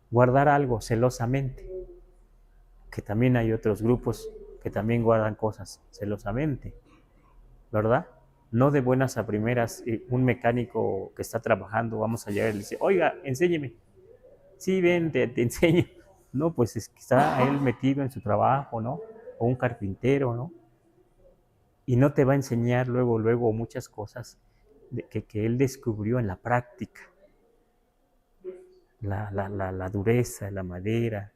guardar algo celosamente, que también hay otros grupos que también guardan cosas celosamente, ¿verdad? No de buenas a primeras, un mecánico que está trabajando, vamos a llegar y le dice, oiga, enséñeme. Sí, ven, te enseño. No, pues es que está él metido en su trabajo, ¿no? O un carpintero, ¿no? Y no te va a enseñar luego muchas cosas que él descubrió en la práctica. La dureza de la madera,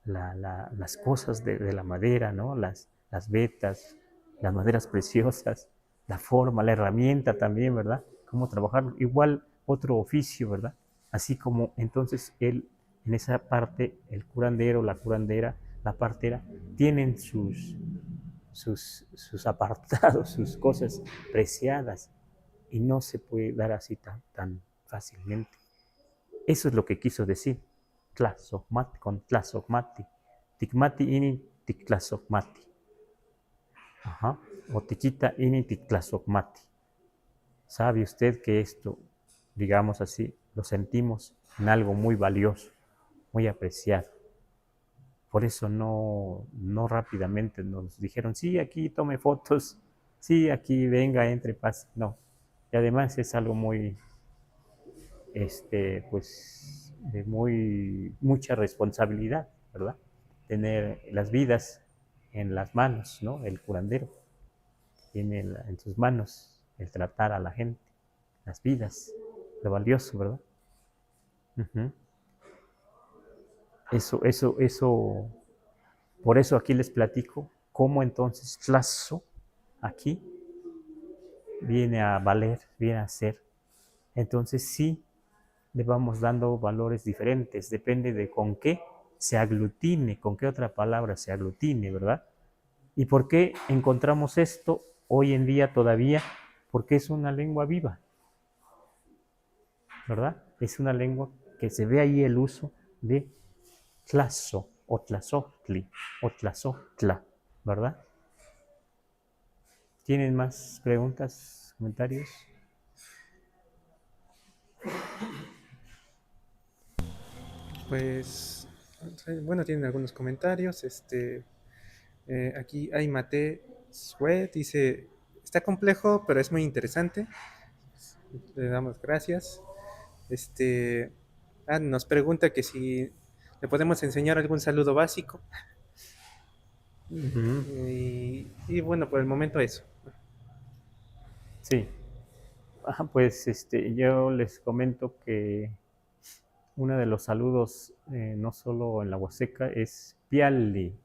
las cosas de la madera, ¿no? Las vetas, las maderas preciosas, la forma, la herramienta también, ¿verdad? Cómo trabajar, igual otro oficio, ¿verdad? Así como entonces él, en esa parte, el curandero, la curandera, la partera, tienen sus apartados, sus cosas preciadas, y no se puede dar así tan fácilmente. Eso es lo que quiso decir, tlazocmati, con tlazocmati, Tikmati ini tiklasokmati. Ajá. O tikita ini tiklasokmati. ¿Sabe usted que esto, digamos así, lo sentimos en algo muy valioso, muy apreciado? Por eso no rápidamente nos dijeron, sí, aquí tome fotos, sí, aquí venga, entre, pase. No. Y además es algo muy, pues, de mucha responsabilidad, ¿verdad? Tener las vidas en las manos, ¿no? El curandero tiene en sus manos el tratar a la gente, las vidas, lo valioso, ¿verdad? Uh-huh. Eso, por eso aquí les platico cómo entonces clase aquí viene a valer, viene a ser. Entonces sí, le vamos dando valores diferentes, depende de con qué se aglutine, con qué otra palabra se aglutine, ¿verdad? ¿Y por qué encontramos esto hoy en día todavía? Porque es una lengua viva, ¿verdad? Es una lengua que se ve ahí el uso de tlazo, o tlazotli, o tlazotla, ¿verdad? ¿Tienen más preguntas, comentarios? Pues, bueno, tienen algunos comentarios. Aquí hay Mate Sue, dice, está complejo, pero es muy interesante. Le damos gracias. Nos pregunta que si le podemos enseñar algún saludo básico. Uh-huh. Y bueno, por el momento eso. Sí. Pues yo les comento que uno de los saludos, no solo en la Huasteca, es piali.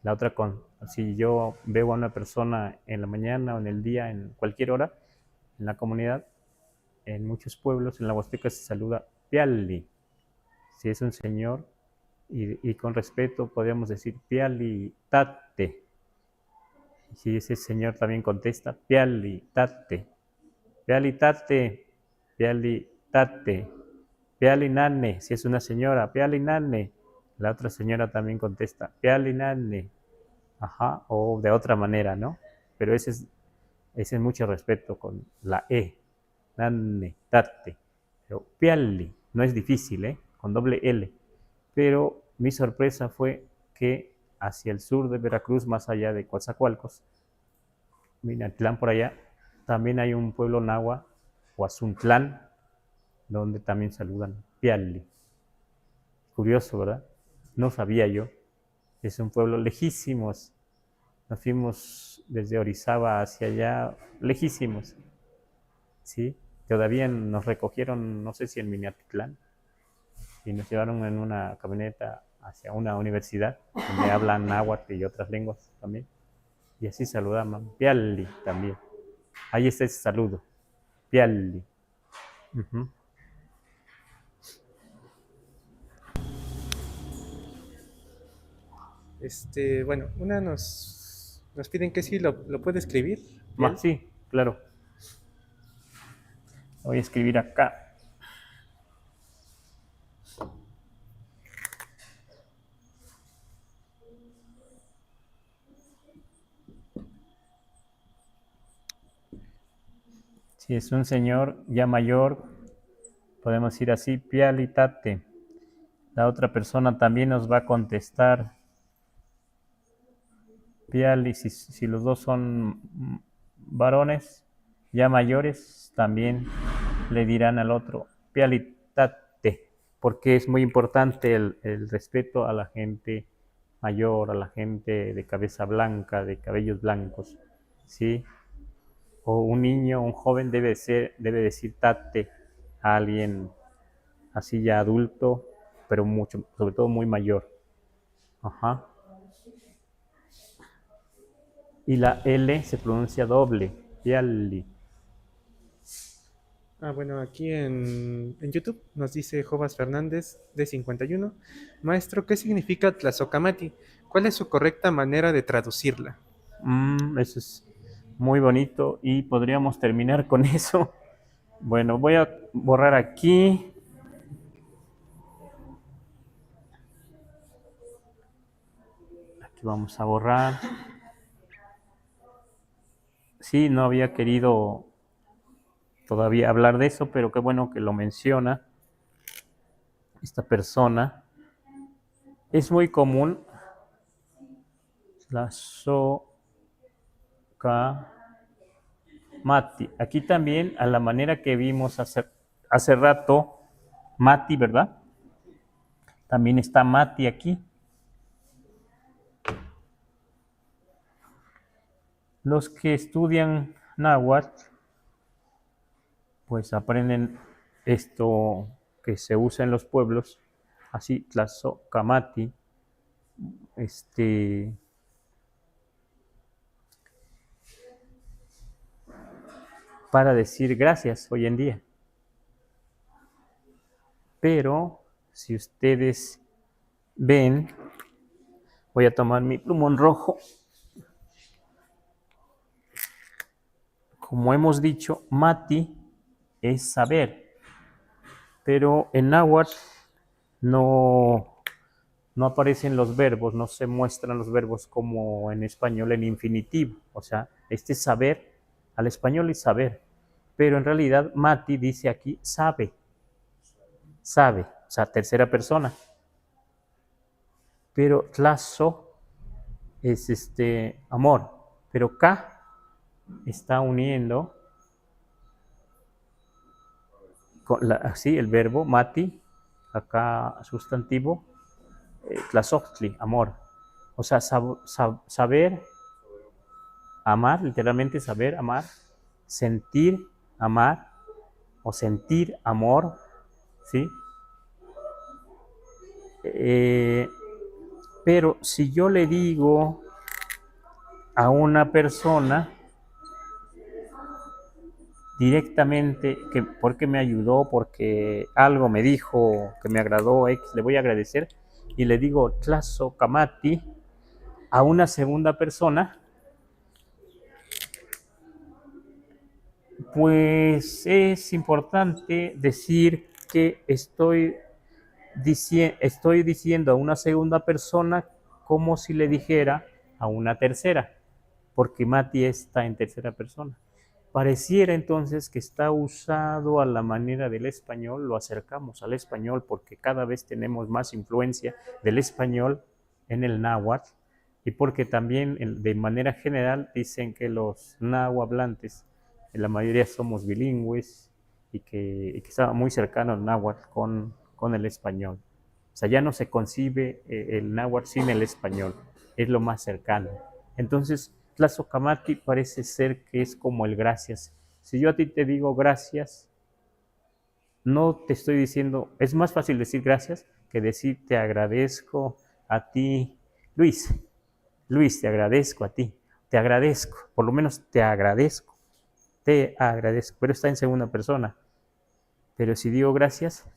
La otra, si yo veo a una persona en la mañana o en el día, en cualquier hora, en la comunidad, en muchos pueblos, en la Huasteca se saluda piali. Si es un señor, y con respeto podríamos decir piali tate. Si ese señor también contesta, piali tate, piali tate, piali tate, piali nane. Si es una señora, piali nane. La otra señora también contesta, piali nane. Ajá, o de otra manera, ¿no? Pero ese es mucho respeto con la E, nane, tate. Pero piali, no es difícil, ¿eh? Con doble L. Pero mi sorpresa fue que hacia el sur de Veracruz, más allá de Coatzacoalcos, Minatlán por allá, también hay un pueblo náhuatl, Huazuntlán, donde también saludan piali. Curioso, ¿verdad? No sabía yo. Es un pueblo lejísimos. Nos fuimos desde Orizaba hacia allá, lejísimos. ¿Sí? Todavía nos recogieron, no sé si en Minatitlán, y nos llevaron en una camioneta hacia una universidad donde hablan náhuatl y otras lenguas también. Y así saludaban, piali también. Ahí está ese saludo, piali. Uh-huh. Bueno, una nos piden que sí lo puede escribir. Sí, claro. Voy a escribir acá. Si es un señor ya mayor, podemos ir así, pialitate. La otra persona también nos va a contestar piali. Si los dos son varones ya mayores, también le dirán al otro pialitate, porque es muy importante el respeto a la gente mayor, a la gente de cabeza blanca, de cabellos blancos, ¿sí? O un niño, un joven debe decir tate a alguien así ya adulto, pero mucho, sobre todo muy mayor. Ajá. Y la L se pronuncia doble, piali. Bueno, aquí en YouTube nos dice Jovas Fernández, de 51. Maestro, ¿qué significa tlazocamati? ¿Cuál es su correcta manera de traducirla? Eso es muy bonito y podríamos terminar con eso. Bueno, voy a borrar aquí. Aquí vamos a borrar. Sí, no había querido todavía hablar de eso, pero qué bueno que lo menciona esta persona. Es muy común la Mati. Aquí también, a la manera que vimos hace rato, Mati, ¿verdad? También está Mati aquí. Los que estudian náhuatl, pues aprenden esto que se usa en los pueblos, así, tlazocamati, para decir gracias hoy en día. Pero si ustedes ven, voy a tomar mi plumón rojo. Como hemos dicho, mati es saber, pero en náhuatl no aparecen los verbos, no se muestran los verbos como en español en infinitivo. O sea, este saber, al español es saber, pero en realidad mati dice aquí sabe, o sea, tercera persona. Pero tlazo es amor, pero ka está uniendo así el verbo mati, acá sustantivo, tlazochtli, amor. O sea, saber, amar, literalmente saber, amar, sentir, amar, o sentir amor, ¿sí? Pero si yo le digo a una persona directamente que porque me ayudó, porque algo me dijo que me agradó, le voy a agradecer, y le digo tlazocamati a una segunda persona, pues es importante decir que estoy diciendo a una segunda persona como si le dijera a una tercera, porque mati está en tercera persona. Pareciera entonces que está usado a la manera del español, lo acercamos al español porque cada vez tenemos más influencia del español en el náhuatl y porque también de manera general dicen que los nahuablantes, en la mayoría somos bilingües y que está muy cercano el náhuatl con el español. O sea, ya no se concibe el náhuatl sin el español, es lo más cercano. Entonces, tlazocamati parece ser que es como el gracias. Si yo a ti te digo gracias, no te estoy diciendo, es más fácil decir gracias que decir te agradezco a ti, Luis. Luis, te agradezco a ti. Te agradezco, por lo menos te agradezco, pero está en segunda persona. Pero si digo gracias,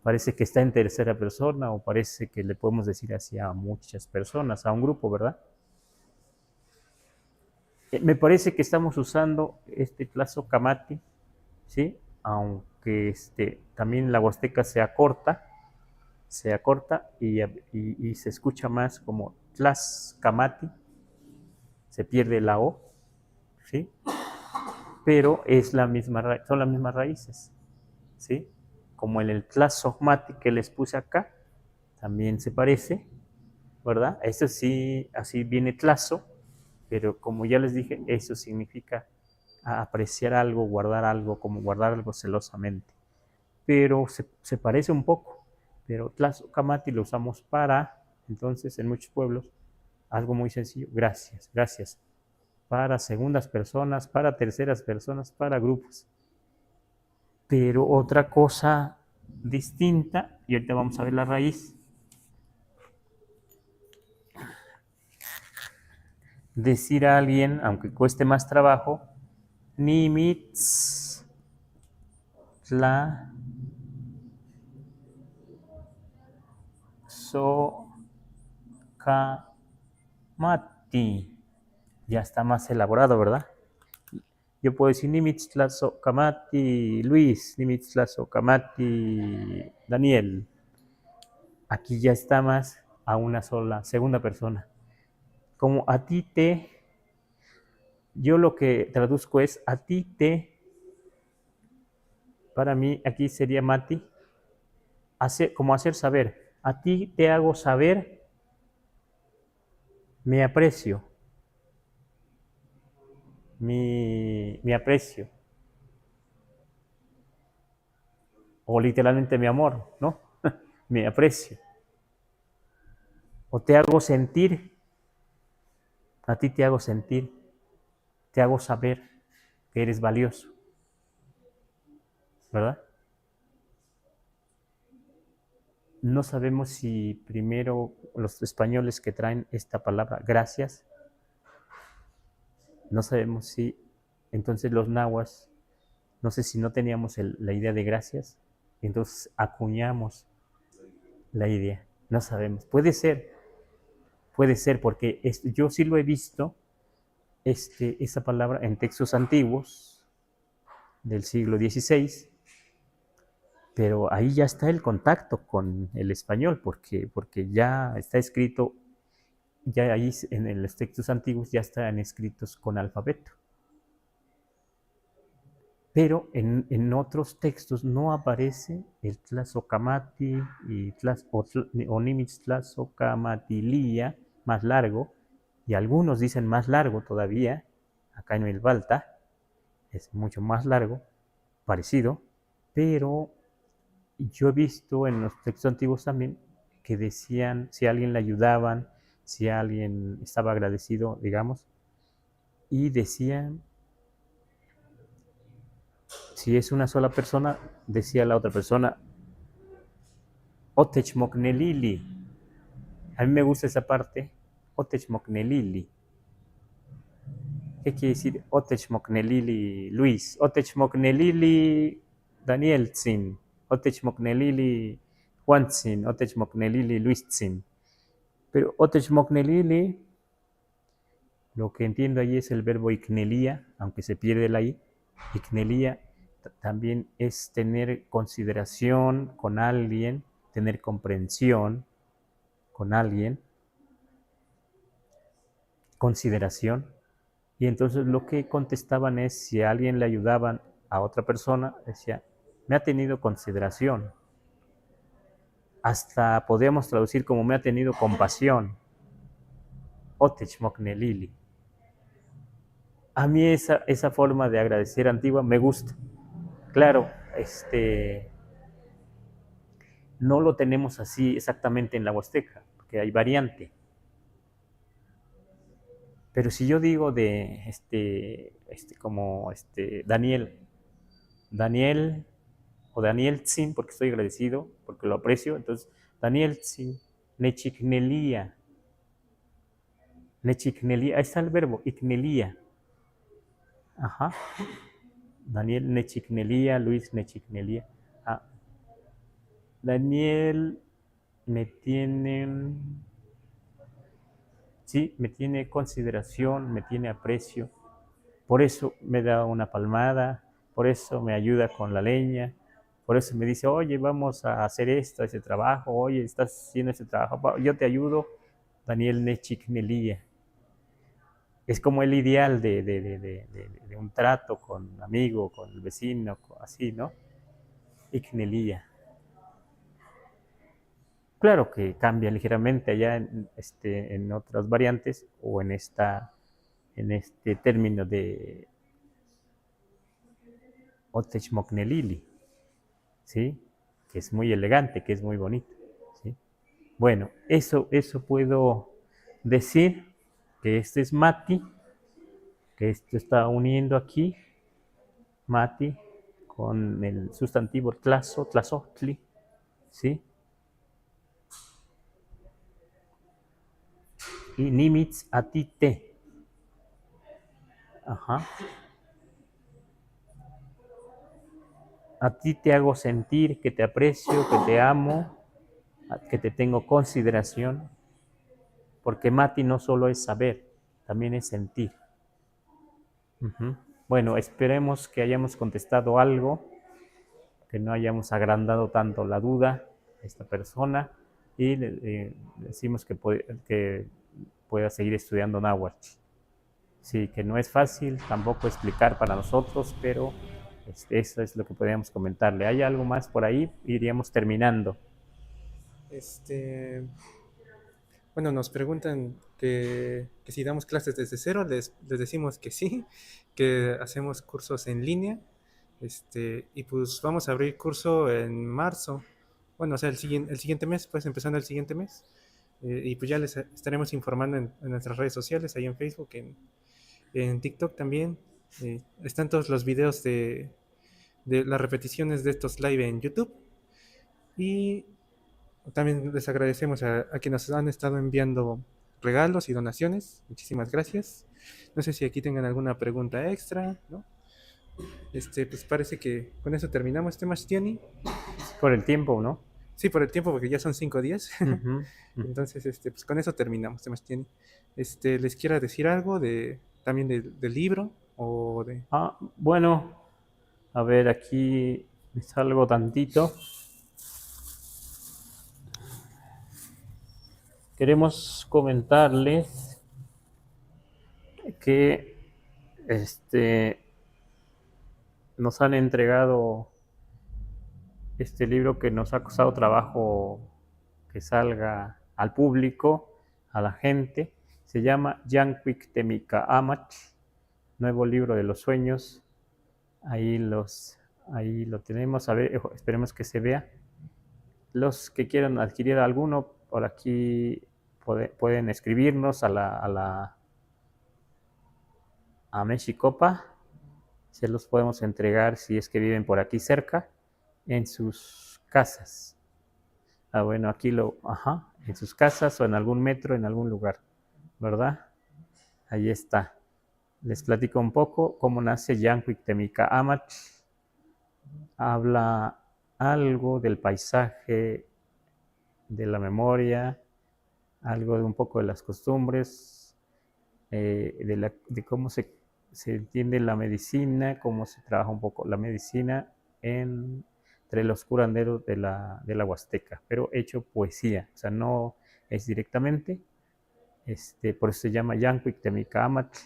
parece que está en tercera persona o parece que le podemos decir así a muchas personas, a un grupo, ¿verdad? Me parece que estamos usando este tlazocamati, ¿sí? Aunque también la Huasteca se acorta y se escucha más como tlazcamati, se pierde la O, ¿sí? Pero es son las mismas raíces, ¿sí? Como en el tlazocmati que les puse acá, también se parece, ¿verdad? Eso sí, así viene tlazo, pero como ya les dije, eso significa apreciar algo, como guardar algo celosamente. Pero se parece un poco, pero tlazocamati lo usamos para, entonces, en muchos pueblos, algo muy sencillo, gracias, gracias, para segundas personas, para terceras personas, para grupos. Pero otra cosa distinta, y ahorita vamos a ver la raíz, decir a alguien, aunque cueste más trabajo, nimitz tla so kamati. Ya está más elaborado, ¿verdad? Yo puedo decir nimitz tla so kamati Luis, nimitz tla so kamati Daniel. Aquí ya está más a una sola, segunda persona. como a ti te, yo lo que traduzco es a ti te, para mí aquí sería mati, como hacer saber. A ti te hago saber mi aprecio, mi aprecio, o literalmente mi amor, ¿no? Mi aprecio. O te hago sentir, a ti te hago sentir, te hago saber que eres valioso, ¿verdad? No sabemos si primero los españoles que traen esta palabra, gracias, no sabemos si entonces los nahuas, no sé si no teníamos la idea de gracias, entonces acuñamos la idea, no sabemos, puede ser porque yo sí lo he visto, esa palabra en textos antiguos del siglo XVI, pero ahí ya está el contacto con el español, porque ya está escrito, ya ahí en los textos antiguos ya están escritos con alfabeto. Pero en otros textos no aparece el tlazocamati o nimitz tlazocamatilia más largo, y algunos dicen más largo todavía, acá en el Balta es mucho más largo, parecido, pero yo he visto en los textos antiguos también que decían si a alguien le ayudaban, si a alguien estaba agradecido, digamos, y decían, si es una sola persona, decía la otra persona, Otech moknelili. A mí me gusta esa parte, Otech moknelili. ¿Qué quiere decir Otech moknelili Luis? Otech moknelili Danielzin. Otech moknelili Juanzin. Otech moknelili Luiszin. Pero Otech moknelili, lo que entiendo ahí es el verbo icnelia, aunque se pierde la i. Icnelia también es tener consideración con alguien, tener comprensión con alguien, consideración. Y entonces lo que contestaban es, si a alguien le ayudaban a otra persona, decía, me ha tenido consideración. Hasta podríamos traducir como me ha tenido compasión. Otech moknelili. A mí esa forma de agradecer antigua me gusta. Claro, no lo tenemos así exactamente en la Huasteca, porque hay variante. Pero si yo digo de Daniel o Danielzin, porque estoy agradecido, porque lo aprecio, entonces Danielzin, nechiknelia, ahí está el verbo, iknelia. Ajá. Daniel nechiknelia, Luis nechiknelia. Ah. Daniel me tiene, sí, me tiene consideración, me tiene aprecio. Por eso me da una palmada, por eso me ayuda con la leña, por eso me dice, oye, vamos a hacer ese trabajo, oye, estás haciendo ese trabajo, yo te ayudo. Daniel nechiknelia. Es como el ideal de un trato con un amigo, con el vecino, así, ¿no? Iknelia. Claro que cambia ligeramente allá en otras variantes o en este término de Otech moknelili, ¿sí? Que es muy elegante, que es muy bonito, ¿sí? Bueno, eso puedo decir, que este es mati, que esto está uniendo aquí, mati, con el sustantivo tlazotli, ¿sí? Y nimitz a ti te. Ajá. A ti te hago sentir que te aprecio, que te amo, que te tengo consideración, porque mati no solo es saber, también es sentir. Bueno, esperemos que hayamos contestado algo, que no hayamos agrandado tanto la duda a esta persona, y decimos que pueda seguir estudiando náhuatl. Sí, que no es fácil tampoco explicar para nosotros, pero eso es lo que podríamos comentarle. ¿Hay algo más por ahí? Iríamos terminando. Bueno, nos preguntan que si damos clases desde cero, les decimos que sí, que hacemos cursos en línea, y pues vamos a abrir curso en marzo, bueno, o sea, el siguiente mes, pues empezando el siguiente mes, y pues ya les estaremos informando en nuestras redes sociales, ahí en Facebook, en TikTok también, están todos los videos de las repeticiones de estos live en YouTube, y también les agradecemos a quienes nos han estado enviando regalos y donaciones. Muchísimas gracias. No sé si aquí tengan alguna pregunta extra, ¿no? Pues parece que con eso terminamos, Mastiani. Por el tiempo, ¿no? Sí, por el tiempo, porque ya son 5 días. Uh-huh. Entonces, pues con eso terminamos, Mastiani. ¿Les quiera decir algo también del libro o de...? Bueno, a ver, aquí me salgo tantito. Queremos comentarles que nos han entregado este libro que nos ha costado trabajo que salga al público, a la gente. Se llama icniuhyotl, nuevo libro de los sueños. Ahí lo tenemos. A ver, esperemos que se vea. Los que quieran adquirir alguno, por aquí pueden escribirnos a Mexicopa. Se los podemos entregar si es que viven por aquí cerca, en sus casas. Bueno, aquí en sus casas o en algún metro, en algún lugar, ¿verdad? Ahí está. Les platico un poco cómo nace icniuhyotl. Habla algo del paisaje, de la memoria, algo de un poco de las costumbres, de cómo se entiende la medicina, cómo se trabaja un poco la medicina entre los curanderos de la Huasteca, pero hecho poesía, o sea, no es directamente, por eso se llama icniuhyotl,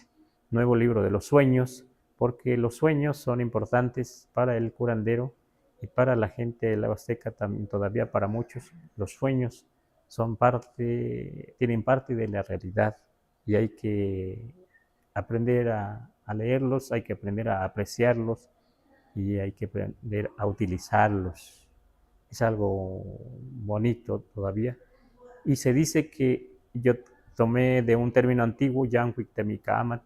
nuevo libro de los sueños, porque los sueños son importantes para el curandero y para la gente de la Huasteca también, todavía para muchos, los sueños tienen parte de la realidad y hay que aprender a leerlos, hay que aprender a apreciarlos y hay que aprender a utilizarlos. Es algo bonito todavía. Y se dice que yo tomé de un término antiguo, icniuhyotl.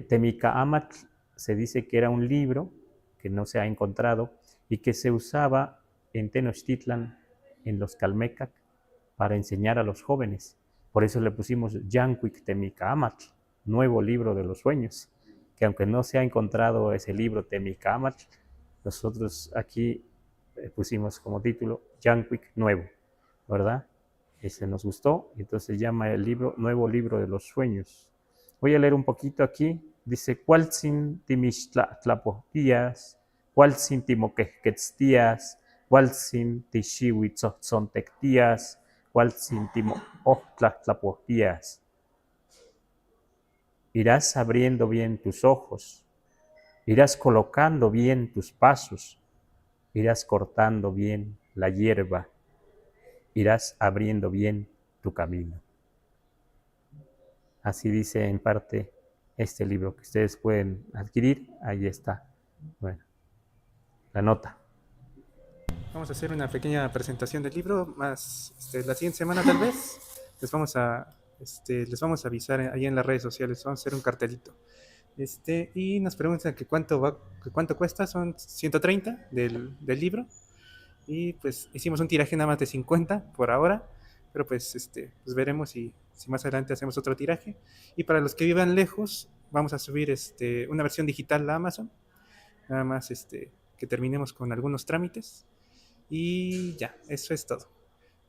Temicamatl se dice que era un libro que no se ha encontrado y que se usaba en Tenochtitlan, en los Calmecac, para enseñar a los jóvenes. Por eso le pusimos icniuhyotl, nuevo libro de los sueños, que aunque no se ha encontrado ese libro Temicamatl, nosotros aquí pusimos como título icniuhyotl nuevo, ¿verdad? Ese nos gustó, y entonces se llama el libro Nuevo Libro de los Sueños. Voy a leer un poquito aquí. Dice, ¿cualtzin timixtlapotías? ¿Cualtzin timoquehquetztías? ¿Cualtzin tixihuitzotzontektías? ¿Cualtzin timohtlapotías? Irás abriendo bien tus ojos, irás colocando bien tus pasos, irás cortando bien la hierba, irás abriendo bien tu camino. Así dice en parte este libro que ustedes pueden adquirir. Ahí está. Bueno, la nota. Vamos a hacer una pequeña presentación del libro, más la siguiente semana tal vez. Les vamos a avisar ahí en las redes sociales, vamos a hacer un cartelito. Y nos preguntan que cuánto cuesta, son 130 del libro. Y pues hicimos un tiraje nada más de 50 por ahora, pero pues veremos si más adelante hacemos otro tiraje. Y para los que vivan lejos, vamos a subir una versión digital a Amazon, nada más que terminemos con algunos trámites. Y ya, eso es todo.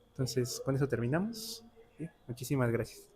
Entonces, con eso terminamos. ¿Sí? Muchísimas gracias.